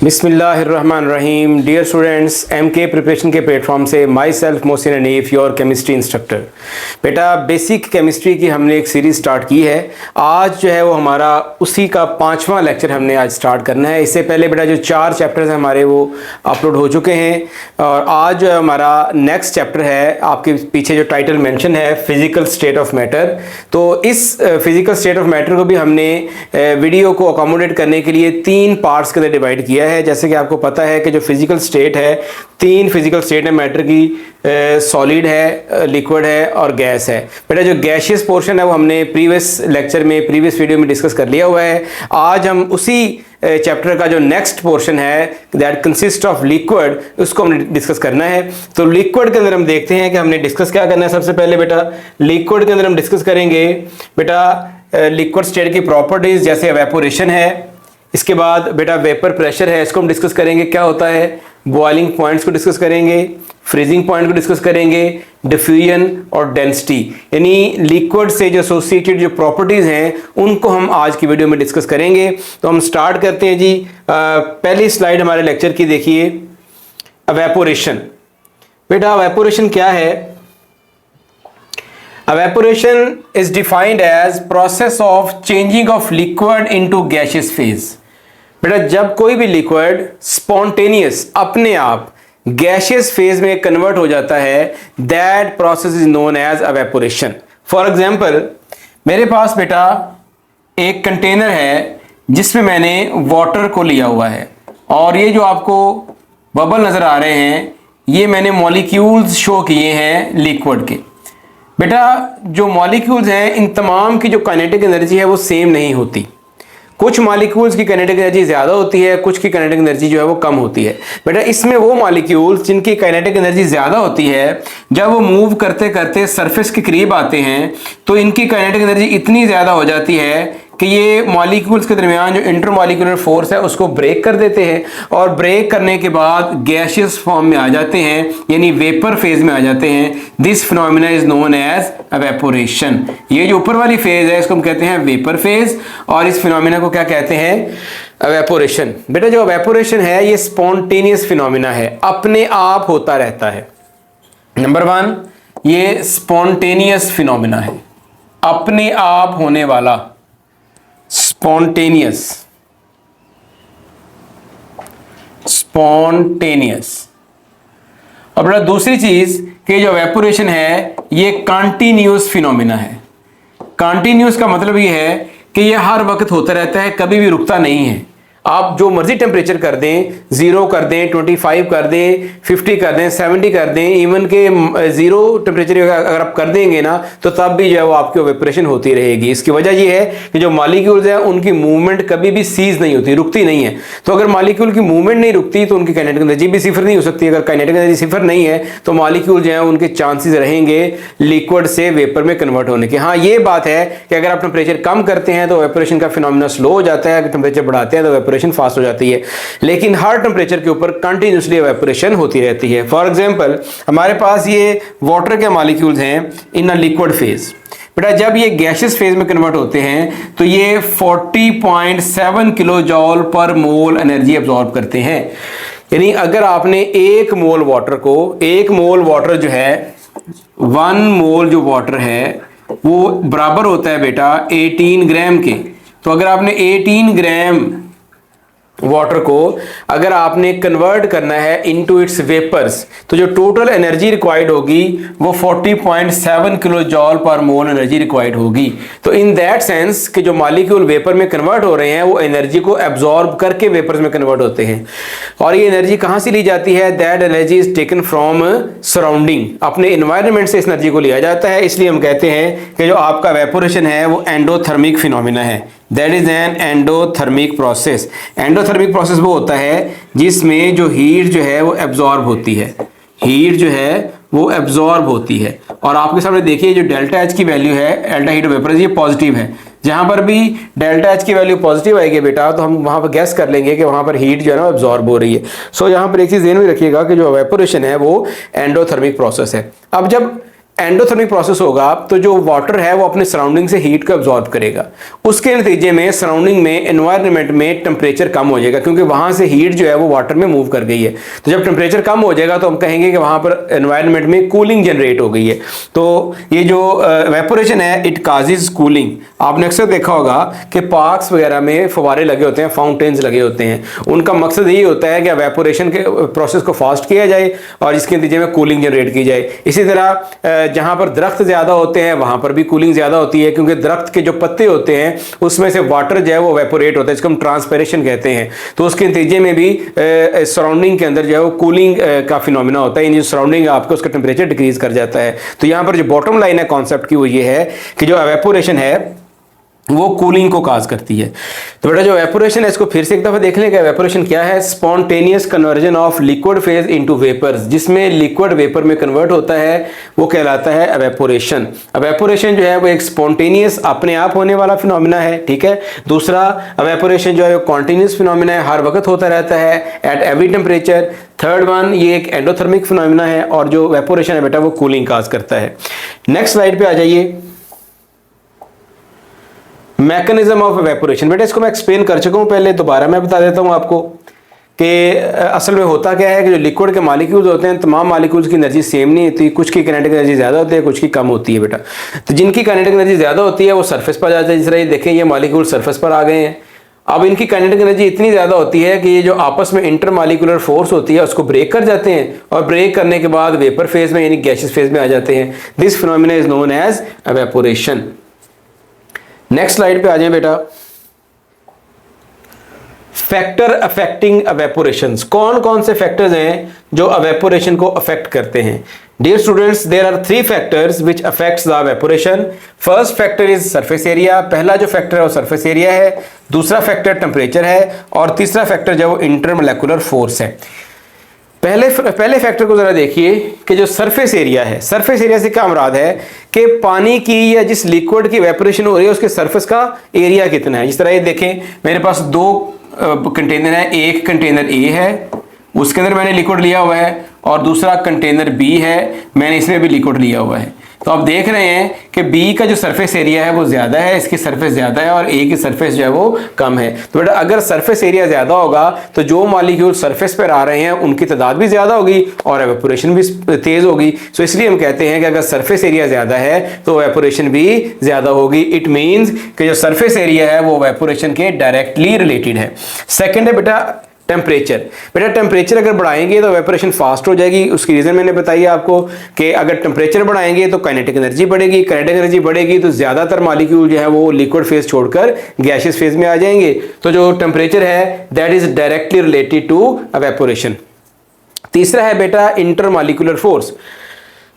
बिस्मिल्लाहिर्रहमानिर्रहीम। Dear students, MK preparation के platform से my self Mohsin Hanif, your chemistry instructor. बेटा, बेसिक केमिस्ट्री की हमने एक सीरीज़ स्टार्ट की है। आज जो है वो हमारा उसी का 5वां लेक्चर हमने आज स्टार्ट करना है। इससे पहले बेटा जो 4 चैप्टर्स हैं हमारे वो अपलोड हो चुके हैं और आज जो हमारा नेक्स्ट चैप्टर है, आपके पीछे जो टाइटल मेंशन है फिजिकल स्टेट ऑफ मैटर, तो इस फिजिकल स्टेट ऑफ मैटर को भी हमने वीडियो को अकोमोडेट करने के लिए 3 पार्ट्स के अंदर डिवाइड किया है। जैसे कि आपको पता है कि जो फिजिकल स्टेट है, 3 फिजिकल स्टेट है मैटर की, सॉलिड है, लिक्विड है और गैस है। बेटा जो गैशियस पोर्शन है वो हमने प्रीवियस लेक्चर में, प्रीवियस वीडियो में डिस्कस कर लिया हुआ है। आज हम उसी चैप्टर का जो नेक्स्ट पोर्शन है दैट कंसिस्ट ऑफ लिक्विड, उसको हमने डिस्कस करना है। तो लिक्विड के अंदर हम देखते हैं कि हमने डिस्कस क्या करना है। सबसे पहले बेटा लिक्विड के अंदर हम डिस्कस करेंगे बेटा लिक्विड स्टेट की प्रॉपर्टीज, जैसे एवेपोरेशन है। इसके बाद बेटा वेपर प्रेशर है, इसको हम डिस्कस करेंगे क्या होता है। बॉइलिंग पॉइंट्स को डिस्कस करेंगे, फ्रीजिंग पॉइंट को डिस्कस करेंगे, डिफ्यूजन और डेंसिटी, यानी लिक्विड से जो एसोसिएटेड जो प्रॉपर्टीज़ हैं उनको हम आज की वीडियो में डिस्कस करेंगे। तो हम स्टार्ट करते हैं जी। पहली स्लाइड हमारे लेक्चर की देखिए, एवेपोरेशन। बेटा एवेपोरेशन क्या है? Evaporation is defined as process of changing of liquid into gaseous phase. बेटा जब कोई भी लिक्विड स्पॉन्टेनियस अपने आप गैसियस फेज में कन्वर्ट हो जाता है, that process is known as evaporation. For example, मेरे पास बेटा एक कंटेनर है जिसमें मैंने वाटर को लिया हुआ है और ये जो आपको बबल नजर आ रहे हैं ये मैंने मॉलिक्यूल्स शो किए हैं लिक्विड के। बेटा जो मॉलिक्यूल्स हैं इन तमाम की जो काइनेटिक एनर्जी है वो सेम नहीं होती। कुछ मॉलिक्यूल्स की काइनेटिक एनर्जी ज़्यादा होती है, कुछ की काइनेटिक एनर्जी जो है वो कम होती है। बेटा इसमें वो मॉलिक्यूल्स जिनकी काइनेटिक एनर्जी ज़्यादा होती है, जब वो मूव करते करते सरफेस के करीब आते हैं तो इनकी काइनेटिक एनर्जी इतनी ज़्यादा हो जाती है कि ये मॉलिक्यूल्स के दरमियान जो इंटरमॉलिक्यूलर फोर्स है उसको ब्रेक कर देते हैं और ब्रेक करने के बाद गैसियस फॉर्म में आ जाते हैं, यानी वेपर फेज में आ जाते हैं। This phenomena is known as evaporation. ये जो ऊपर वाली फेज है इसको हम कहते हैं वेपर फेज और इस फिनोमिना को क्या कहते हैं? एवेपोरेशन। बेटा जो एवेपोरेशन है ये स्पॉन्टेनियस फिनोमिना है, अपने आप होता रहता है। नंबर 1, ये स्पॉन्टेनियस फिनोमिना है, अपने आप होने वाला, स्पॉन्टेनियस। और बेटा दूसरी चीज कि जो एवेपोरेशन है ये कॉन्टिन्यूअस फिनोमिना है। कॉन्टिन्यूअस का मतलब ये है कि ये हर वक्त होता रहता है, कभी भी रुकता नहीं है। आप जो मर्जी टेम्परेचर कर दें, 0 कर दें, 25 कर दें, 50 कर दें, 70 कर दें, इवन के 0 टेम्परेचर अगर आप कर देंगे ना तो तब भी जो है वो आपकी एवेपोरेशन होती रहेगी। इसकी वजह ये है कि जो मॉलिक्यूल्स हैं उनकी मूवमेंट कभी भी सीज नहीं होती, रुकती नहीं है। तो अगर मॉलिक्यूल की मूवमेंट नहीं रुकती तो उनकी काइनेटिक एनर्जी भी सिफर नहीं हो सकती। अगर काइनेटिक एनर्जी सिफर नहीं है तो मॉलिक्यूल जो है उनके चांसेस रहेंगे लिक्विड से वेपर में कन्वर्ट होने के। हाँ, ये बात है कि अगर आप टेम्परेचर कम करते हैं तो एवेपोरेशन का फिनोमिना स्लो हो जाता है, अगर टेम्परेचर बढ़ाते हैं तो एवेपोरेशन फास्ट हो जाती है। लेकिन हर टेम्परेचर के ऊपर कंटिन्यूअसली एवेपोरेशन होती रहती है। फॉर एग्जांपल, हमारे पास ये वाटर के मॉलिक्यूल्स हैं इन अ लिक्विड फेज। बेटा जब ये गैसियस फेज में कन्वर्ट होते हैं तो ये 40.7 किलो जॉल पर मोल एनर्जी एब्जॉर्ब करते हैं। यानी अगर आपने 1 मोल वाटर को, 1 मोल वाटर जो है, 1 मोल जो वाटर है वो बराबर होता है बेटा 18 ग्राम के। तो अगर आपने 18 ग्राम वाटर को अगर आपने कन्वर्ट करना है इनटू इट्स वेपर्स तो जो टोटल एनर्जी रिक्वायर्ड होगी वो 40.7 किलो जॉल पर मोल एनर्जी रिक्वायर्ड होगी। तो इन दैट सेंस कि जो मॉलिक्यूल वेपर में कन्वर्ट हो रहे हैं वो एनर्जी को एब्जॉर्ब करके वेपर्स में कन्वर्ट होते हैं। और ये एनर्जी कहाँ से ली जाती है? That energy is taken from surrounding, अपने इन्वायरमेंट से इस एनर्जी को लिया जाता है। इसलिए हम कहते हैं कि जो आपका एवेपोरेशन है वो एंडोथर्मिक फिनोमिना है। That is an endothermic process. Endothermic process वो होता है जिसमें जो हीट जो है वो एब्जॉर्ब होती है, हीट जो है वो एब्जॉर्ब होती है। और आपके सामने देखिए जो डेल्टा एच की वैल्यू है, डेल्टा हीट ऑफ वेपर, ये पॉजिटिव है। जहां पर भी डेल्टा एच की वैल्यू पॉजिटिव आएगी बेटा तो हम वहां पर गैस कर लेंगे कि वहां पर हीट जो है ना एब्जॉर्ब हो रही है। सो यहाँ पर एक चीज ध्यान में रखिएगा कि जो एवेपोरेशन है वो एंडोथर्मिक प्रोसेस है। अब जब एंडोथर्मिक प्रोसेस होगा तो जो वाटर है वो अपने सराउंडिंग से हीट को एब्जॉर्ब करेगा। उसके नतीजे में सराउंडिंग में एनवायरनमेंट में टेम्परेचर कम हो जाएगा, क्योंकि वहां से हीट जो है वो वाटर में मूव कर गई है। तो जब टेम्परेचर कम हो जाएगा तो हम कहेंगे कि वहां पर एनवायरनमेंट में कूलिंग जनरेट हो गई है। तो ये जो वेपोरेशन है इट काजेज कूलिंग। आपने अक्सर देखा होगा कि पार्क्स वगैरह में फवारे लगे होते हैं, फाउंटेन्स लगे होते हैं, उनका मकसद यही होता है कि वेपोरेशन के प्रोसेस को फास्ट किया जाए और इसके नतीजे में कूलिंग जनरेट की जाए। इसी तरह जहां पर दरख्त ज्यादा होते हैं वहां पर भी कूलिंग ज्यादा होती है, क्योंकि दरख्त के जो पत्ते होते हैं उसमें से वाटर जो है वो वेपोरेट होता है, जिसको हम ट्रांसपेरेशन कहते हैं। तो उसके नतीजे में भी सराउंडिंग के अंदर जो है वो कूलिंग का फिनोमिना होता है, यानी सराउंडिंग आपका उसका टेम्परेचर डिक्रीज कर जाता है। तो यहां पर जो बॉटम लाइन है कॉन्सेप्ट की वो ये है कि जो एवेपोरेशन है वो कूलिंग को काज करती है। तो बेटा जो एवेपोरेशन है इसको फिर से एक दफा देख लेंगे। एवेपोरेशन क्या है? Spontaneous conversion of liquid phase into vapours, जिसमें लिक्विड वेपर में कन्वर्ट होता है वो कहलाता है एवेपोरेशन। एवेपोरेशन जो है वो एक स्पॉन्टेनियस अपने आप होने वाला फिनोमिना है, ठीक है। दूसरा एवेपोरेशन जो है वो कॉन्टिन्यूस फिनोमिना है, हर वक्त होता रहता है at every temperature. Third one ये एक एंडोथर्मिक फिनोमिना है, और जो एवेपोरेशन है बेटा वो कूलिंग काज करता है। नेक्स्ट स्लाइड पे आ जाइए। मैकेनिज्म ऑफ एवेपोरेशन, बेटा इसको मैं एक्सप्लेन कर चुका हूं पहले, दोबारा मैं बता देता हूं आपको कि असल में होता क्या है कि जो लिक्विड के मॉलिक्यूल्स होते हैं तमाम मॉलिक्यूल्स की एनर्जी सेम नहीं होती, कुछ की काइनेटिक एनर्जी ज्यादा होती है, कुछ की कम होती है बेटा। तो जिनकी काइनेटिक एनर्जी ज्यादा होती है वो सरफेस पर आ जाते हैं। जिस तरह ये देखें ये मॉलिक्यूल सरफेस पर आ गए हैं। अब इनकी काइनेटिक एनर्जी इतनी ज्यादा होती है कि ये जो आपस में इंटरमॉलिक्यूलर फोर्स होती है उसको ब्रेक कर जाते हैं, और ब्रेक करने के बाद वेपर फेज में यानी गैसियस फेज में आ जाते हैं। This phenomena is known as evaporation. Next slide पे आ जाए बेटा। फैक्टर अफेक्टिंग एवेपोरेशंस, कौन कौन से फैक्टर्स हैं जो एवेपोरेशन को अफेक्ट करते हैं? Dear students, there are 3 factors which affects the evaporation. First factor is surface area, पहला जो फैक्टर है वो सरफेस एरिया है, दूसरा फैक्टर टेम्परेचर है, और तीसरा फैक्टर जो है वो इंटरमोलेकुलर फोर्स है। पहले फैक्टर को जरा देखिए कि जो सरफेस एरिया है, सरफेस एरिया से क्या मुराद है कि पानी की या जिस लिक्विड की वेपोरेशन हो रही है उसके सरफेस का एरिया कितना है। जिस तरह ये देखें मेरे पास 2 कंटेनर है, एक कंटेनर ए है उसके अंदर मैंने लिक्विड लिया हुआ है, और दूसरा कंटेनर बी है मैंने इसमें भी लिक्विड लिया हुआ है। तो आप देख रहे हैं कि बी का जो सरफेस एरिया है वो ज्यादा है, इसकी सरफेस ज्यादा है, और ए की सरफेस जो है वो कम है। तो बेटा अगर सरफेस एरिया ज्यादा होगा तो जो मॉलिक्यूल सरफेस पर आ रहे हैं उनकी तादाद भी ज्यादा होगी और एवेपोरेशन भी तेज होगी। तो इसलिए हम कहते हैं कि अगर सरफेस एरिया ज्यादा है तो एवेपोरेशन भी ज्यादा होगी। इट मीन्स कि जो सरफेस एरिया है वो एवेपोरेशन के डायरेक्टली रिलेटेड है। सेकेंड है बेटा टेम्परेचर। बेटा टेम्परेचर अगर बढ़ाएंगे तो वेपोरेशन फास्ट हो जाएगी। उसकी रीजन मैंने बताई आपको कि अगर टेम्परेचर बढ़ाएंगे तो काइनेटिक एनर्जी बढ़ेगी, काइनेटिक एनर्जी बढ़ेगी तो ज्यादातर मॉलिक्यूल जो है वो लिक्विड फेज छोड़कर गैसियस फेज में आ जाएंगे। तो जो टेम्परेचर है that is directly related to evaporation. तीसरा है बेटा इंटरमॉलिक्यूलर फोर्स।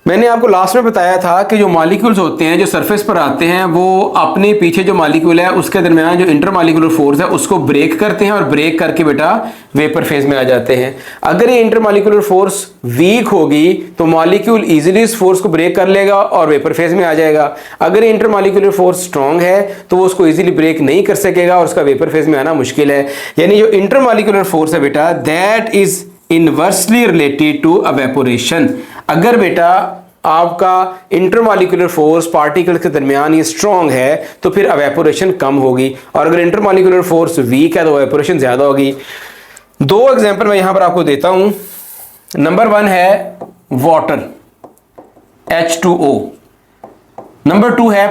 मैंने आपको लास्ट में बताया था कि जो मॉलिक्यूल्स होते हैं जो सरफेस पर आते हैं वो अपने पीछे जो मॉलिक्यूल है उसके दरमियान जो इंटरमॉलिक्यूलर फोर्स है उसको ब्रेक करते हैं, और ब्रेक करके बेटा वेपर फेज में आ जाते हैं। अगर ये इंटरमॉलिक्यूलर फोर्स वीक होगी तो मॉलिक्यूल इजीली इस फोर्स को ब्रेक कर लेगा और वेपर फेज में आ जाएगा। अगर ये इंटरमॉलिक्यूलर फोर्स स्ट्रांग है तो वो उसको इजीली ब्रेक नहीं कर सकेगा और उसका वेपर फेज में आना मुश्किल है। यानी जो इंटरमॉलिक्यूलर फोर्स है बेटा that is inversely related to evaporation. अगर बेटा आपका इंटरमॉलिक्यूलर फोर्स पार्टिकल्स के दरमियान ये स्ट्रांग है तो फिर एवेपोरेशन कम होगी, और अगर इंटरमॉलिक्यूलर फोर्स वीक है तो एवेपोरेशन ज्यादा होगी। 2 एग्जांपल मैं यहां पर आपको देता हूं। नंबर 1 है वाटर H2O, नंबर 2 है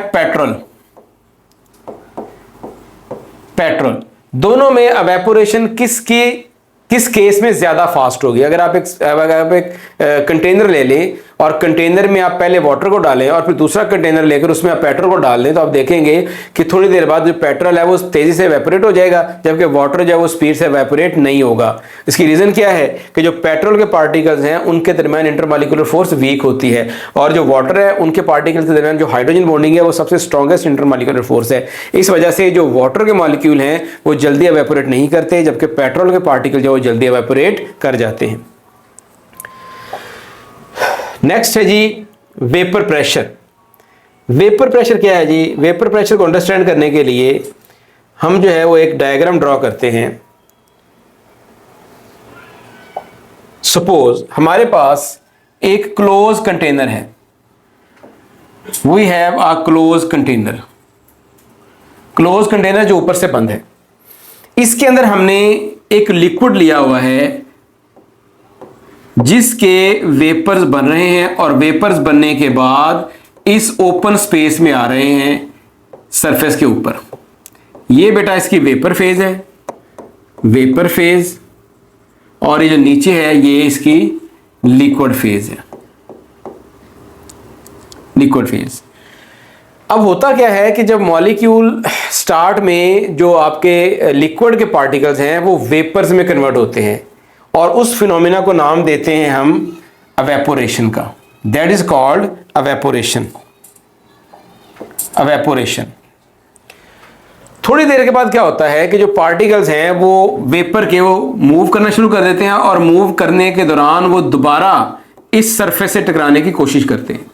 पेट्रोल। दोनों में एवेपोरेशन किस केस में ज्यादा फास्ट होगी? अगर आप एक कंटेनर ले लें और कंटेनर में आप पहले वाटर को डालें और फिर दूसरा कंटेनर लेकर उसमें आप पेट्रोल को डाल दें तो आप देखेंगे कि थोड़ी देर बाद जो पेट्रोल है वो तेजी से एवेपोरेट हो जाएगा, जबकि वाटर जो है वो स्पीड से एवेपोरेट नहीं होगा। इसकी रीजन क्या है कि जो पेट्रोल के पार्टिकल्स हैं उनके दरमियान इंटरमॉलिक्यूलर फोर्स वीक होती है, और जो वाटर है उनके पार्टिकल्स के दरमियान जो हाइड्रोजन बॉन्डिंग है वो सबसे स्ट्रॉन्गेस्ट इंटरमॉलिक्यूलर फोर्स है। इस वजह से जो वाटर के मॉलिक्यूल हैं वो जल्दी एवेपोरेट नहीं करते, जबकि पेट्रोल के पार्टिकल जो जल्दी एवेपोरेट कर जाते हैं। नेक्स्ट है जी वेपर प्रेशर। वेपर प्रेशर क्या है जी? वेपर प्रेशर को अंडरस्टैंड करने के लिए हम जो है वो एक डायग्राम ड्रॉ करते हैं। सपोज हमारे पास एक क्लोज कंटेनर है we have a close container, close container जो ऊपर से बंद है, इसके अंदर हमने एक लिक्विड लिया हुआ है जिसके वेपर्स बन रहे हैं और वेपर्स बनने के बाद इस ओपन स्पेस में आ रहे हैं सरफेस के ऊपर। ये बेटा इसकी वेपर फेज है, वेपर फेज, और ये जो नीचे है ये इसकी लिक्विड फेज है, लिक्विड फेज। अब होता क्या है कि जब मॉलिक्यूल स्टार्ट में जो आपके लिक्विड के पार्टिकल्स हैं वो वेपर्स में कन्वर्ट होते हैं और उस फिनोमिना को नाम देते हैं हम एवेपोरेशन का। That is called evaporation, evaporation. थोड़ी देर के बाद क्या होता है कि जो पार्टिकल्स हैं वो वेपर के वो मूव करना शुरू कर देते हैं और मूव करने के दौरान वो दोबारा इस सरफेस से टकराने की कोशिश करते हैं।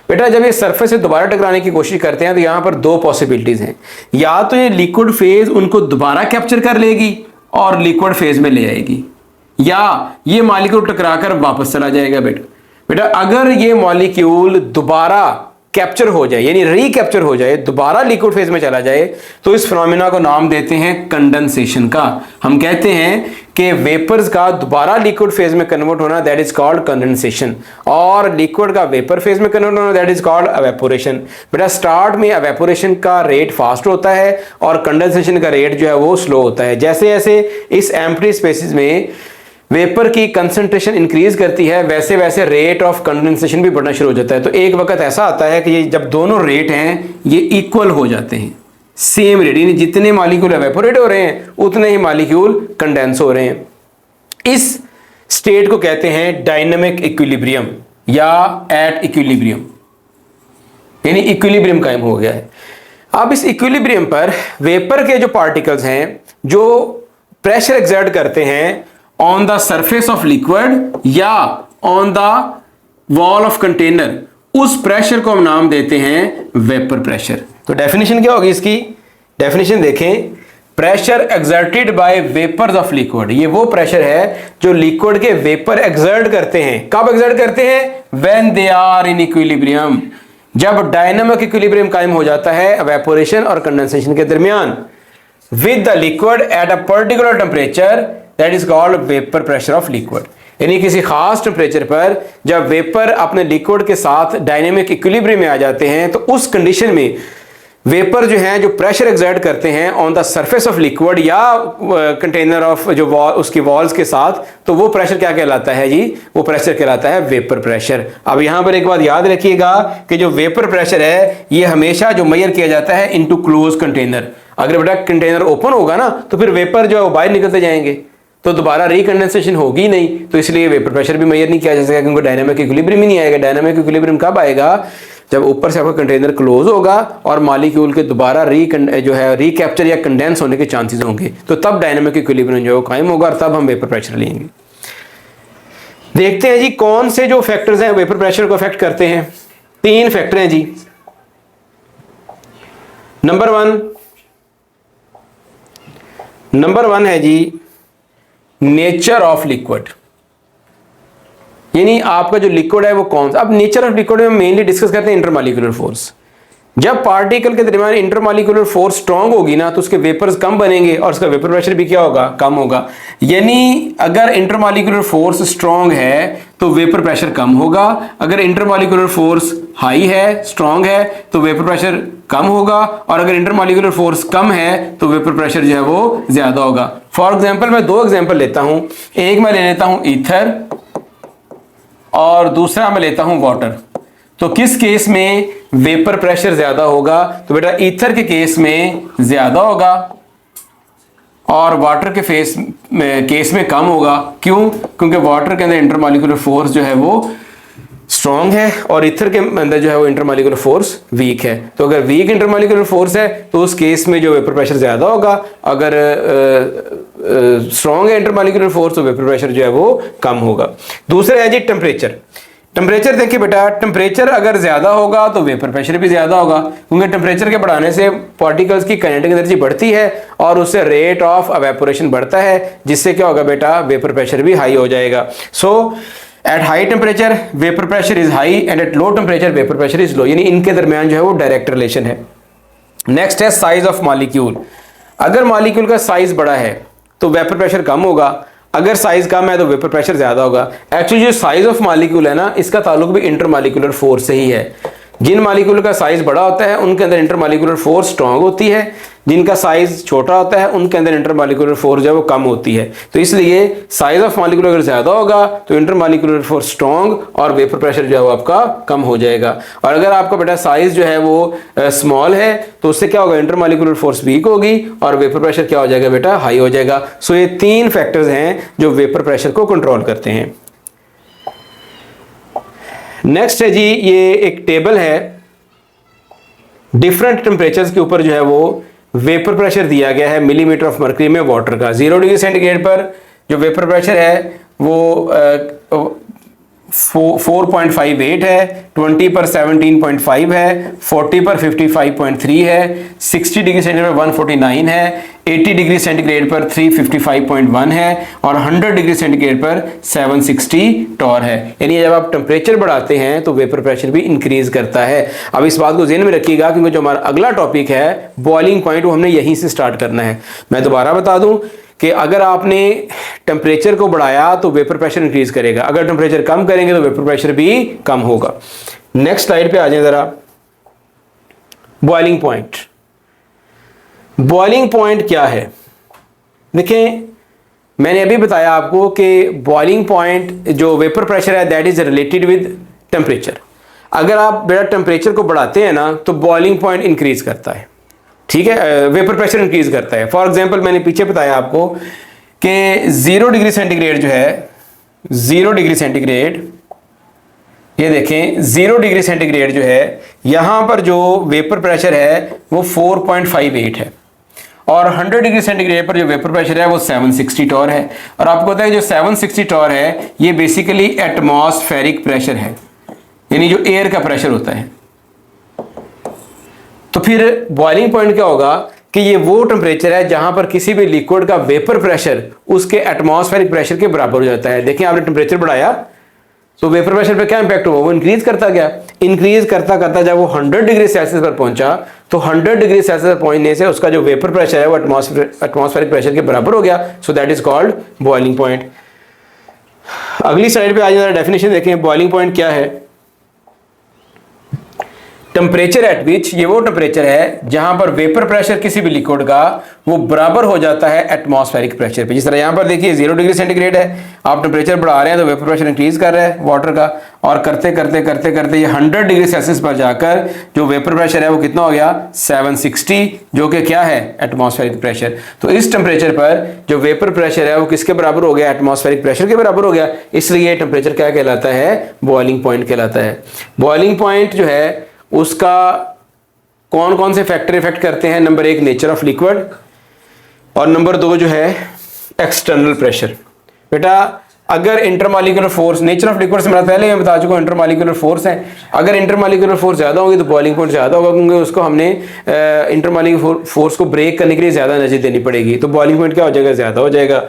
बेटा जब ये सरफेस से दोबारा टकराने की कोशिश करते हैं तो यहां पर दो पॉसिबिलिटीज हैं, या तो ये लिक्विड फेज उनको दोबारा कैप्चर कर लेगी और लिक्विड फेज में ले आएगी, या ये मॉलिक्यूल टकराकर वापस चला जाएगा। बेटा अगर ये मॉलिक्यूल दोबारा कैप्चर हो जाए यानी रीकैप्चर हो जाए, दोबारा लिक्विड फेज में चला जाए, तो इस फिनोमिना को नाम देते हैं कंडेंसेशन का। हम कहते हैं कि वेपर्स का दोबारा लिक्विड फेज में कन्वर्ट होना दैट इज कॉल्ड कंडेंसेशन, और लिक्विड का वेपर फेज में कन्वर्ट होना दैट इज कॉल्ड एवेपोरेशन। बेटा स्टार्ट में एवेपोरेशन का रेट फास्ट होता है और कंडेंसेशन का रेट जो है वो स्लो होता है। जैसे जैसे इस एम्प्टी स्पेसेस में वेपर की कंसंट्रेशन इंक्रीज करती है वैसे वैसे रेट ऑफ कंडेंसेशन भी बढ़ना शुरू हो जाता है। तो एक वक्त ऐसा आता है कि ये जब दोनों रेट हैं ये इक्वल हो जाते हैं, सेम रेट, यानी जितने मॉलिक्यूल एवेपोरेट हो रहे हैं उतने ही मॉलिक्यूल कंडेंस हो रहे हैं। इस स्टेट को कहते हैं डायनामिक इक्विलिब्रियम या एट इक्विलिब्रियम, यानी इक्विलिब्रियम कायम हो गया है। अब इस इक्विलिब्रियम पर वेपर के जो पार्टिकल्स हैं जो प्रेशर एक्सर्ट करते हैं on the surface of liquid या on the wall of container, उस प्रेशर को हम नाम देते हैं वेपर प्रेशर। तो डेफिनेशन क्या होगी इसकी? डेफिनेशन देखें, pressure exerted by vapours of liquid, ये वो प्रेशर है जो लिक्विड के वेपर एक्सर्ट करते हैं। कब एक्सर्ट करते हैं? When they are in equilibrium, जब डायनामिक इक्विलिब्रियम कायम हो जाता है एवेपोरेशन और कंडेंसेशन के दरमियान, with the liquid at a particular temperature that is called vapour pressure of liquid. यानी किसी खास टेम्परेचर पर जब वेपर अपने लिक्विड के साथ डायनेमिक इक्विलिब्रियम में आ जाते हैं तो उस कंडीशन में वेपर जो हैं जो प्रेशर एक्सर्ट करते हैं on the surface of liquid या कंटेनर ऑफ जो वॉल उसकी वॉल्स के साथ, तो वो प्रेशर क्या कहलाता है जी? वो प्रेशर कहलाता है वेपर प्रेशर। अब यहां पर एक बात याद रखिएगा कि जो वेपर प्रेशर है ये हमेशा जो मेजर किया जाता है इनटू क्लोज कंटेनर। अगर बेटा कंटेनर ओपन होगा ना तो फिर वेपर जो है वो बाहर निकलते जाएंगे तो दोबारा रिकंडेंसेशन होगी नहीं, तो इसलिए वेपर प्रेशर भी मेजर नहीं किया जा सकेगा क्योंकि डायनामिक इक्विलिब्रियम ही नहीं आएगा। डायनामिक इक्विलिब्रियम कब आएगा? जब ऊपर से आपका कंटेनर क्लोज होगा और मॉलिक्यूल के दोबारा रिकैप्चर या कंडेंस होने के चांसेस होंगे, तो तब डायनामिक इक्विलिब्रियम जो है कायम होगा और तब हम वेपर प्रेशर लेंगे। देखते हैं जी कौन से जो फैक्टर्स हैं वेपर प्रेशर को अफेक्ट करते हैं। 3 फैक्टर हैं जी। नंबर वन है जी नेचर ऑफ लिक्विड, यानी आपका जो लिक्विड है वो कौन सा। अब नेचर ऑफ लिक्विड में मेनली डिस्कस करते हैं इंटरमॉलिक्यूलर फोर्स। जब पार्टिकल के दरमियान इंटरमॉलिक्यूलर फोर्स स्ट्रांग होगी ना तो उसके वेपर्स कम बनेंगे और उसका वेपर प्रेशर भी क्या होगा? कम होगा। यानी अगर इंटरमॉलिक्यूलर फोर्स स्ट्रांग है तो वेपर प्रेशर कम होगा, अगर इंटरमॉलिक्यूलर फोर्स हाई है, स्ट्रांग है, तो वेपर प्रेशर कम होगा, और अगर इंटरमॉलिक्यूलर फोर्स कम है तो वेपर प्रेशर जो है वो ज्यादा होगा। फॉर एग्जाम्पल मैं 2 एग्जाम्पल लेता हूं, एक मैं ले लेता हूं ईथर और दूसरा मैं लेता हूं वाटर। तो किस केस में वेपर प्रेशर ज्यादा होगा? तो बेटा ईथर के केस में ज्यादा होगा और वाटर के केस में कम होगा। क्यों? क्योंकि वाटर के अंदर इंटरमॉलिक्यूलर फोर्स जो है वो स्ट्रॉन्ग है और ईथर के अंदर जो है वो इंटरमॉलिक्यूलर फोर्स वीक है। तो अगर वीक इंटरमॉलिक्यूलर फोर्स है तो उस केस में जो वेपर प्रेशर ज्यादा होगा, अगर स्ट्रॉन्ग है इंटरमॉलिक्यूलर फोर्स तो वेपर प्रेशर जो है वो कम होगा। दूसरा है जी टेम्परेचर। टेम्परेचर देखिए बेटा, टेम्परेचर अगर ज्यादा होगा तो वेपर प्रेशर भी ज्यादा होगा, क्योंकि टेम्परेचर के बढ़ाने से पार्टिकल्स की काइनेटिक एनर्जी बढ़ती है और उससे रेट ऑफ एवेपोरेशन बढ़ता है, जिससे क्या होगा बेटा? वेपर प्रेशर भी हाई हो जाएगा। So at high temperature vapour pressure is high and at low temperature vapour pressure is low, यानी इनके दरमियान जो है वो डायरेक्ट रिलेशन है। नेक्स्ट है साइज ऑफ मॉलिक्यूल। अगर मॉलिक्यूल का साइज बड़ा है तो वेपर प्रेशर कम होगा, अगर साइज कम है तो वेपर प्रेशर ज्यादा होगा। एक्चुअली जो साइज ऑफ मॉलिक्यूल है ना, इसका ताल्लुक भी इंटरमॉलिक्यूलर फोर्स से ही है। जिन मॉलिक्यूल का साइज बड़ा होता है उनके अंदर इंटरमॉलिक्यूलर फोर्स स्ट्रांग होती है, जिनका साइज छोटा होता है उनके अंदर इंटरमॉलिक्यूलर फोर्स जो है वो कम होती है। तो इसलिए साइज ऑफ मॉलिक्यूल अगर ज्यादा होगा तो इंटरमॉलिक्यूलर फोर्स स्ट्रांग और वेपर प्रेशर जो है वो आपका कम हो जाएगा। और अगर आपका बेटा साइज जो है वो स्मॉल है तो उससे क्या होगा, इंटरमॉलिक्यूलर फोर्स वीक होगी और वेपर प्रेशर क्या हो जाएगा बेटा, हाई हो जाएगा। सो ये 3 फैक्टर्स हैं जो वेपर प्रेशर को कंट्रोल करते हैं। नेक्स्ट है जी, ये एक टेबल है, डिफरेंट टेम्परेचर्स के ऊपर जो है वो वेपर प्रेशर दिया गया है मिलीमीटर ऑफ मर्करी में वाटर का। 0 डिग्री सेंटीग्रेड पर जो वेपर प्रेशर है वो 4.58 है, 20 पर 17.5 है, 40 पर 55.3 है, 60 डिग्री सेंटीग्रेड पर 149 है, 80 डिग्री सेंटीग्रेड पर 355.1 है और 100 डिग्री सेंटीग्रेड पर 760 टॉर है। यानी जब आप टेम्परेचर बढ़ाते हैं तो वेपर प्रेशर भी इंक्रीज करता है। अब इस बात को ज़हन में रखिएगा क्योंकि जो हमारा अगला टॉपिक है बॉइलिंग पॉइंट, वो हमने यहीं से स्टार्ट करना है। मैं दोबारा बता दूं कि अगर आपने टेम्परेचर को बढ़ाया तो वेपर प्रेशर इंक्रीज करेगा, अगर टेम्परेचर कम करेंगे तो वेपर प्रेशर भी कम होगा। नेक्स्ट स्लाइड पे आ जाए जरा। बॉइलिंग पॉइंट, बॉइलिंग पॉइंट क्या है? देखें, मैंने अभी बताया आपको कि बॉइलिंग पॉइंट जो वेपर प्रेशर है that is related with temperature. अगर आप बेटा टेम्परेचर को बढ़ाते हैं ना तो बॉइलिंग पॉइंट इंक्रीज करता है, ठीक है, वेपर प्रेशर इंक्रीज करता है। फॉर एग्जांपल मैंने पीछे बताया आपको कि 0 डिग्री सेंटीग्रेड जो है, 0 डिग्री सेंटीग्रेड, ये देखें 0 डिग्री सेंटीग्रेड जो है यहां पर जो वेपर प्रेशर है वो 4.58 है और 100 डिग्री सेंटीग्रेड पर जो वेपर प्रेशर है वो 760 टॉर है। और आपको पता है जो 760 टॉर है ये बेसिकली एटमॉस्फेरिक प्रेशर है, यानी जो एयर का प्रेशर होता है। तो फिर बॉइलिंग पॉइंट क्या होगा कि ये वो टेम्परेचर है जहां पर किसी भी लिक्विड का वेपर प्रेशर उसके एटमॉस्फेरिक प्रेशर के बराबर हो जाता है। देखिए आपने टेम्परेचर बढ़ाया तो वेपर प्रेशर पे क्या इंपैक्ट हुआ, वो इंक्रीज करता गया, इंक्रीज करता करता जब वो 100 डिग्री सेल्सियस पर पहुंचा तो 100 डिग्री सेल्सियस पर पहुंचने से उसका जो वेपर प्रेशर है वो एटमॉस्फेरिक प्रेशर के बराबर हो गया। So that is called boiling point. अगली स्लाइड पे आ जाए, डेफिनेशन देखें बॉइलिंग पॉइंट क्या है। टेम्परेचर एट विच, ये वो टेम्परेचर है जहां पर वेपर प्रेशर किसी भी लिक्विड का वो बराबर हो जाता है एटमॉस्फेरिक प्रेशर पे। जिस तरह यहां पर देखिए 0 डिग्री सेंटीग्रेड है, आप टेम्परेचर बढ़ा रहे हैं तो वेपर प्रेशर इंक्रीज कर रहा है वाटर का, और करते करते करते करते ये 100 डिग्री सेल्सियस पर जाकर जो वेपर प्रेशर है वो कितना हो गया 760, जो कि क्या है एटमॉस्फेरिक प्रेशर। तो इस टेम्परेचर पर जो वेपर प्रेशर है वो किसके बराबर हो गया, एटमॉस्फेरिक प्रेशर के बराबर हो गया, इसलिए टेम्परेचर क्या कहलाता है, बॉइलिंग पॉइंट कहलाता है। बॉइलिंग पॉइंट जो है उसका कौन कौन से फैक्टर इफेक्ट करते हैं, नंबर 1 नेचर ऑफ लिक्विड और नंबर 2 जो है एक्सटर्नल प्रेशर। बेटा अगर intermolecular force, nature of liquid से मैं पहले मैं बता चुका हूं इंटरमॉलिक्यूलर फोर्स है, अगर इंटरमॉलिक्यूलर फोर्स ज्यादा होगी तो बॉइलिंग पॉइंट ज्यादा होगा क्योंकि उसको हमने इंटरमॉलिक्यूलर फोर्स को ब्रेक करने के लिए ज्यादा एनर्जी देनी पड़ेगी, तो बॉइलिंग पॉइंट क्या हो जाएगा, ज्यादा हो जाएगा।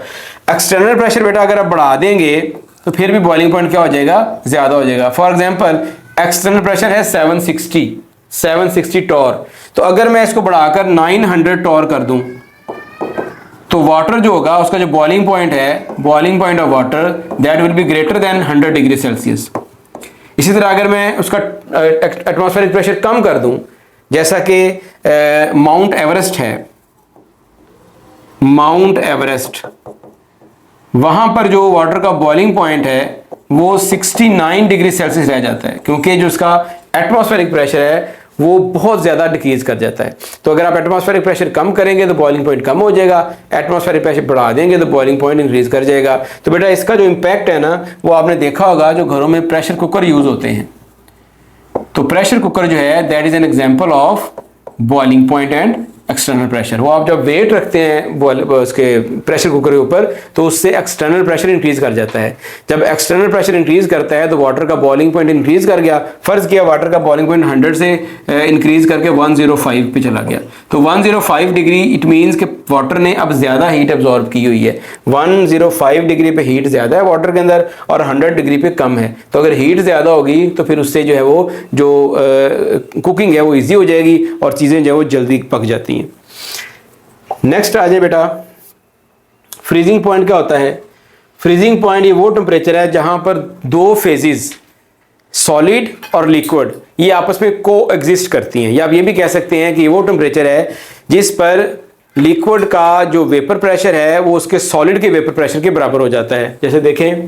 एक्सटर्नल प्रेशर बेटा अगर आप बढ़ा देंगे तो फिर भी बॉइलिंग पॉइंट क्या हो जाएगा, ज्यादा हो जाएगा। फॉर एग्जाम्पल एक्सटर्नल प्रेशर है 760 टॉर, तो अगर मैं इसको बढ़ाकर 900 टॉर कर दूं तो वाटर जो होगा उसका जो बॉइलिंग पॉइंट है, boiling point of water that will be greater than 100 degree Celsius. इसी तरह अगर मैं उसका एटमॉस्फेरिक प्रेशर कम कर दूं, जैसा कि माउंट एवरेस्ट है, माउंट एवरेस्ट, वहां पर जो वाटर का बॉइलिंग पॉइंट है वो 69 डिग्री सेल्सियस रह जाता है क्योंकि जो उसका एटमॉस्फेरिक प्रेशर है वो बहुत ज्यादा डिक्रीज कर जाता है। तो अगर आप एटमॉस्फेरिक प्रेशर कम करेंगे तो बॉइलिंग पॉइंट कम हो जाएगा, एटमॉस्फेरिक प्रेशर बढ़ा देंगे तो बॉइलिंग पॉइंट इंक्रीज कर जाएगा। तो बेटा इसका जो इम्पैक्ट है ना वो आपने देखा होगा जो घरों में प्रेशर कुकर यूज होते हैं, तो प्रेशर कुकर जो है that is an example of boiling point and external pressure. वो आप जब वेट रखते हैं उसके प्रेशर कुकर के ऊपर तो उससे एक्सटर्नल प्रेशर इंक्रीज कर जाता है। जब एक्सटर्नल प्रेशर इंक्रीज करता है तो वाटर का बॉइलिंग पॉइंट इंक्रीज कर गया। फर्ज किया वाटर का बॉइलिंग पॉइंट 100 से इंक्रीज करके 105 पे चला गया, तो 105 डिग्री इट मीन्स कि वाटर ने अब ज्यादा हीट एब्जॉर्ब की हुई है। 105 डिग्री पे हीट ज्यादा है वाटर के अंदर और 100 डिग्री पे कम है। तो अगर हीट ज्यादा होगी तो फिर उससे जो है वो जो कुकिंग है वो ईजी हो जाएगी और चीजें जो है वो जल्दी पक जाती हैं। नेक्स्ट आ जाए बेटा, फ्रीजिंग पॉइंट क्या होता है? फ्रीजिंग पॉइंट ये वो टेम्परेचर है जहां पर दो फेजेस सॉलिड और लिक्विड ये आपस में को एग्जिस्ट करती हैं, या आप ये भी कह सकते हैं कि ये वो टेम्परेचर है जिस पर लिक्विड का जो वेपर प्रेशर है वो उसके सॉलिड के वेपर प्रेशर के बराबर हो जाता है। जैसे देखें,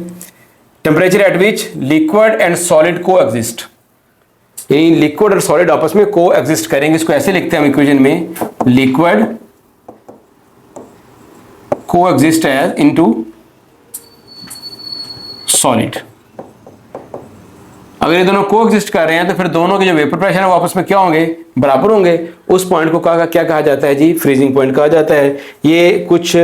temperature at which liquid and solid को एग्जिस्ट, यानी लिक्विड और सॉलिड आपस में को एग्जिस्ट करेंगे। इसको ऐसे लिखते हैं हम इक्वेशन में, लिक्विड को एग्जिस्ट एज इनटू सॉलिड। अगर ये दोनों को एग्जिस्ट कर रहे हैं तो फिर दोनों के जो वेपर प्रेशर है वो आपस में क्या होंगे? बराबर होंगे। उस पॉइंट को क्या कहा जाता है जी? फ्रीजिंग पॉइंट कहा जाता है। ये कुछ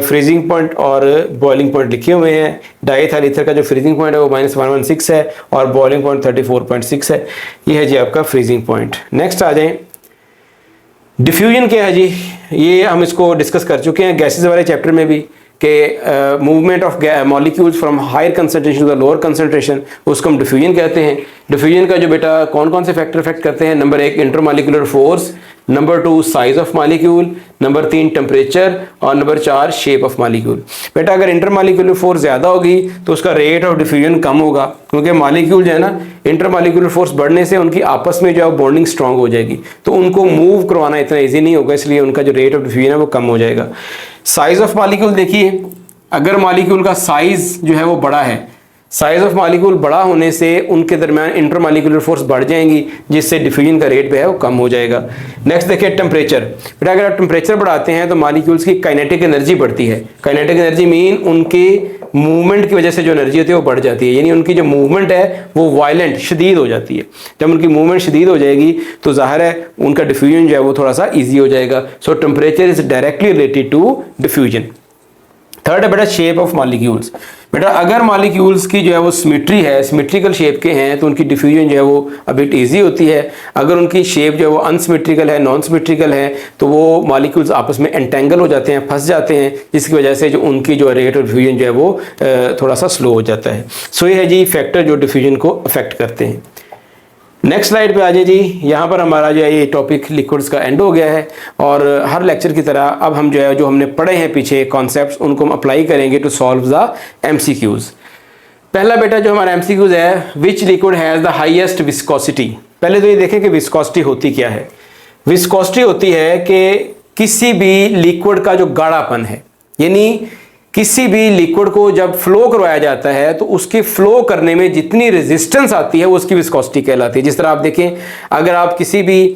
फ्रीजिंग पॉइंट और बॉइलिंग पॉइंट लिखे हुए हैं। डाइएथाइल ईथर का जो फ्रीजिंग पॉइंट है वो -116 है और बॉइलिंग पॉइंट 34.6 है। ये है जी आपका फ्रीजिंग पॉइंट। नेक्स्ट आ जाए, डिफ्यूजन क्या है जी? ये हम इसको डिस्कस कर चुके हैं गैसेस वाले चैप्टर में भी कि movement of molecules from higher concentration to the lower concentration, उसको हम डिफ्यूजन कहते हैं। डिफ्यूजन का जो बेटा कौन कौन से फैक्टर इफेक्ट करते हैं? Number 1 intermolecular force, number 2 size of molecule, number 3 temperature और नंबर 4 शेप ऑफ मॉलिक्यूल। बेटा अगर इंटरमॉलिक्यूलर फोर्स ज़्यादा होगी तो उसका रेट ऑफ डिफ्यूजन कम होगा, क्योंकि मॉलिक्यूल जो है ना इंटरमॉलिक्यूलर फोर्स बढ़ने से उनकी आपस में जो है बॉन्डिंग स्ट्रांग हो जाएगी, तो उनको मूव करवाना इतना ईजी नहीं होगा, इसलिए उनका जो रेट ऑफ डिफ्यूजन है वो कम हो जाएगा। साइज ऑफ मॉलिक्यूल देखिए, अगर मॉलिक्यूल का साइज जो है वो बड़ा है, साइज ऑफ मॉलिक्यूल बड़ा होने से उनके दरमियान इंटरमॉलिक्यूलर फोर्स बढ़ जाएंगी, जिससे डिफ्यूजन का रेट है वो कम हो जाएगा। नेक्स्ट देखिए टेम्परेचर। बेटा अगर आप टेम्परेचर बढ़ाते हैं तो मॉलिक्यूल्स की काइनेटिक एनर्जी बढ़ती है। काइनेटिक एनर्जी मीन उनके मूवमेंट की वजह से जो एनर्जी होती है वो बढ़ जाती है, यानी उनकी जो मूवमेंट है वो वायलेंट शदीद हो जाती है। जब उनकी मूवमेंट शदीद हो जाएगी तो जाहिर है उनका डिफ्यूजन जो है वो थोड़ा सा ईजी हो जाएगा। So temperature is directly related to diffusion. Third है बेटा शेप ऑफ मॉलिक्यूल्स। बेटा अगर मॉलिक्यूल्स की जो है वो सिमेट्री है, सिमेट्रिकल शेप के हैं, तो उनकी डिफ्यूजन जो है वो अ बिट ईजी होती है। अगर उनकी शेप जो है वो अनसिमेट्रिकल है, नॉन सिमेट्रिकल है, तो वो मॉलिक्यूल्स आपस में एंटेंगल हो जाते हैं, फंस जाते हैं, जिसकी वजह से जो उनकी जो रेट ऑफ डिफ्यूजन जो है वो थोड़ा सा स्लो हो जाता है। सो ये है जी फैक्टर जो डिफ्यूजन को अफेक्ट करते हैं। नेक्स्ट स्लाइड पे आ जाए जी। यहाँ पर हमारा जो है ये टॉपिक लिक्विड्स का एंड हो गया है और हर लेक्चर की तरह अब हम जो है जो हमने पढ़े हैं पीछे कॉन्सेप्ट्स उनको हम अप्लाई करेंगे टू सॉल्व द एमसीक्यूज। पहला बेटा जो हमारा एमसीक्यूज है, विच liquid has the highest viscosity. पहले तो ये देखें कि विस्कोसिटी होती क्या है। विस्कोसिटी होती है कि किसी भी लिक्विड का जो गाढ़ापन है, यानी किसी भी लिक्विड को जब फ्लो करवाया जाता है तो उसके फ्लो करने में जितनी रेजिस्टेंस आती है वो उसकी विस्कोसिटी कहलाती है। जिस तरह आप देखें, अगर आप किसी भी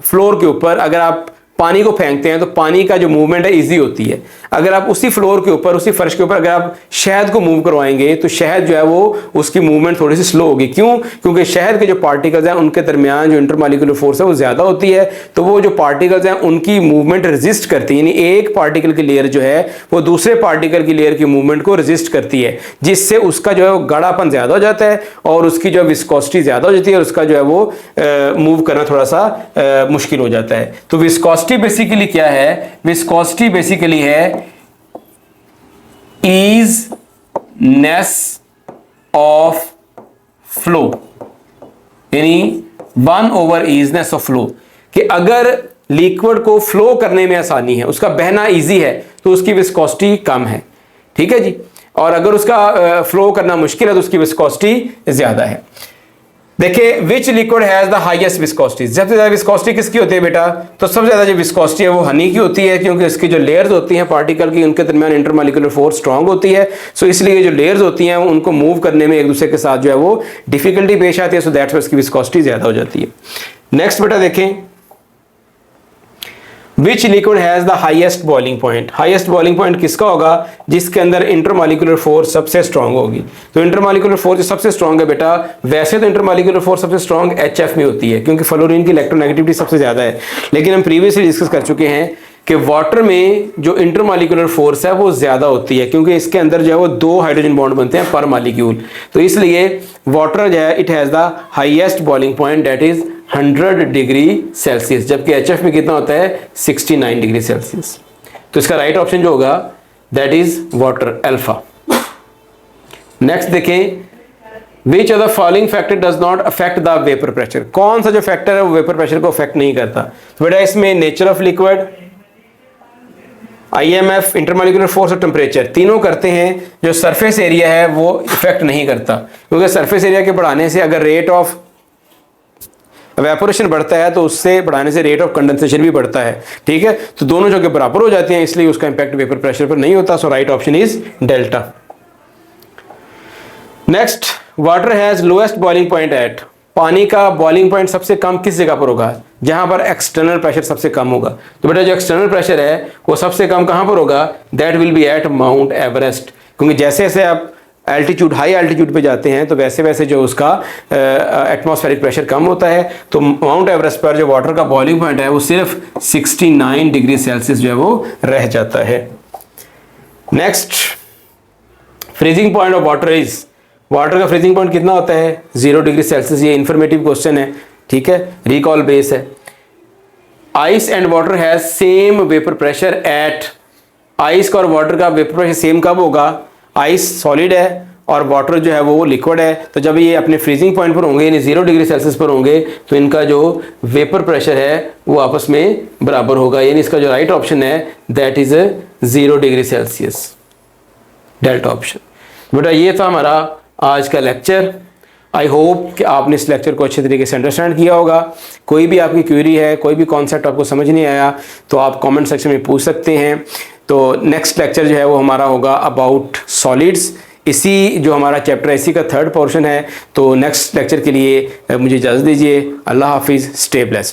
फ्लोर के ऊपर अगर आप पानी को फेंकते हैं तो पानी का जो मूवमेंट है इजी होती है। अगर आप उसी फ्लोर के ऊपर, उसी फर्श के ऊपर अगर आप शहद को मूव करवाएंगे तो शहद जो है वो उसकी मूवमेंट थोड़ी सी स्लो होगी। क्यों? क्योंकि शहद के जो पार्टिकल्स हैं उनके दरमियान जो इंटरमॉलिक्यूलर फोर्स है वो ज़्यादा होती है, तो वो जो पार्टिकल्स हैं उनकी मूवमेंट रेजिस्ट करती है, यानी एक पार्टिकल की लेयर जो है वो दूसरे पार्टिकल की लेयर की मूवमेंट को रेजिस्ट करती है, जिससे उसका जो है वो गाढ़ापन ज़्यादा हो जाता है और उसकी जो विस्कोसिटी ज़्यादा हो जाती है और उसका जो है वो मूव करना थोड़ा सा मुश्किल हो जाता है। तो विस्कोसिटी बेसिकली क्या है? विस्कोसिटी बेसिकली है ईजनेस ऑफ फ्लो, यानी 1/, ईजनेस ऑफ फ्लो, कि अगर लिक्विड को फ्लो करने में आसानी है, उसका बहना इजी है, तो उसकी विस्कोसिटी कम है। ठीक है जी। और अगर उसका फ्लो करना मुश्किल है तो उसकी विस्कोसिटी ज्यादा है। देखिए विच liquid has the highest viscosity. सबसे ज्यादा विस्कोसिटी किसकी होती है बेटा? तो सबसे ज्यादा जो विस्कोसिटी है वो हनी की होती है, क्योंकि इसकी जो लेयर्स होती हैं पार्टिकल की उनके दरमियान इंटरमॉलिक्यूलर फोर्स स्ट्रांग होती है। सो इसलिए जो लेयर्स होती हैं उनको मूव करने में एक दूसरे के साथ जो है वो डिफिकल्टी पेश आती है। सो दैट्स वाई इसकी विस्कोसिटी ज्यादा हो जाती है। नेक्स्ट बेटा देखें, विच liquid has the highest boiling point, highest boiling point किसका होगा, जिसके अंदर इंटरमॉलिक्यूलर फोर्स सबसे स्ट्रांग होगी। तो इंटरमॉलिक्यूलर फोर्स जो सबसे स्ट्रांग है बेटा, वैसे तो इंटरमॉलिक्यूलर फोर्स सबसे स्ट्रांग HF में होती है क्योंकि फ्लोरीन की इलेक्ट्रोनेगेटिविटी सबसे ज्यादा है, लेकिन हम प्रीवियसली डिस्कस कर चुके हैं कि वाटर में जो इंटरमॉलिक्यूलर फोर्स है वो ज्यादा होती है क्योंकि इसके अंदर जो है वो 2 हाइड्रोजन बॉन्ड बनते हैं पर मॉलिक्यूल। तो इसलिए वाटर जो है it has the highest boiling point that is 100 degree Celsius, जबकि HF में कितना होता है 69 डिग्री सेल्सियस। तो इसका राइट ऑप्शन जो होगा that is water, alpha. Next देखें, which of the following factor does not affect the vapour pressure, कौन सा जो फैक्टर है वो वेपर प्रेशर को अफेक्ट नहीं करता। तो बेटा इसमें nature of liquid, IMF, intermolecular force और टेम्परेचर तीनों करते हैं, जो सरफेस एरिया है वो इफेक्ट नहीं करता क्योंकि सरफेस एरिया के बढ़ाने से अगर रेट ऑफ इवेपोरेशन बढ़ता है तो उससे बढ़ाने से रेट ऑफ कंडेंसेशन भी बढ़ता है, ठीक है। तो दोनों जो कि बराबर हो जाते हैं इसलिए उसका इंपैक्ट वेपर प्रेशर पर नहीं होता। So right option is delta. Next, water has lowest boiling point at, पानी का बॉइलिंग पॉइंट सबसे कम किस जगह पर होगा, जहां पर एक्सटर्नल प्रेशर सबसे कम होगा। तो बेटा जो एक्सटर्नल प्रेशर है वो सबसे कम कहां पर होगा, that will be at Mount Everest, क्योंकि जैसे जैसे आप एल्टीट्यूड, हाई एल्टीट्यूड पे जाते हैं तो वैसे वैसे जो उसका एटमॉस्फेरिक प्रेशर कम होता है। तो माउंट एवरेस्ट पर जो वाटर का बॉइलिंग पॉइंट है वो सिर्फ 69 डिग्री सेल्सियस जो है वो रह जाता है। Next, freezing point of water is, water का फ्रीजिंग पॉइंट कितना होता है 0 डिग्री सेल्सियस। ये इंफॉर्मेटिव क्वेश्चन है, ठीक है, रिकॉल बेस है। Ice and water has same vapour pressure at, ice का और वाटर का वेपर प्रेशर सेम कब होगा, आइस सॉलिड है और वाटर जो है वो लिक्विड है, तो जब ये अपने फ्रीजिंग पॉइंट पर होंगे यानी 0 डिग्री सेल्सियस पर होंगे तो इनका जो वेपर प्रेशर है वो आपस में बराबर होगा, यानी इसका जो राइट ऑप्शन है that is 0 degree Celsius, delta option. बेटा ये था हमारा आज का लेक्चर। आई होप कि आपने इस लेक्चर को अच्छे तरीके से अंडरस्टैंड किया होगा। कोई भी आपकी क्वेरी है, कोई भी कॉन्सेप्ट आपको समझ नहीं आया तो आप कमेंट सेक्शन में पूछ सकते हैं। तो नेक्स्ट लेक्चर जो है वो हमारा होगा अबाउट सॉलिड्स, इसी जो हमारा चैप्टर है इसी का 3rd पोर्शन है। तो नेक्स्ट लेक्चर के लिए मुझे इजाज़त दीजिए। अल्लाह हाफिज़, स्टे ब्लेस्ड।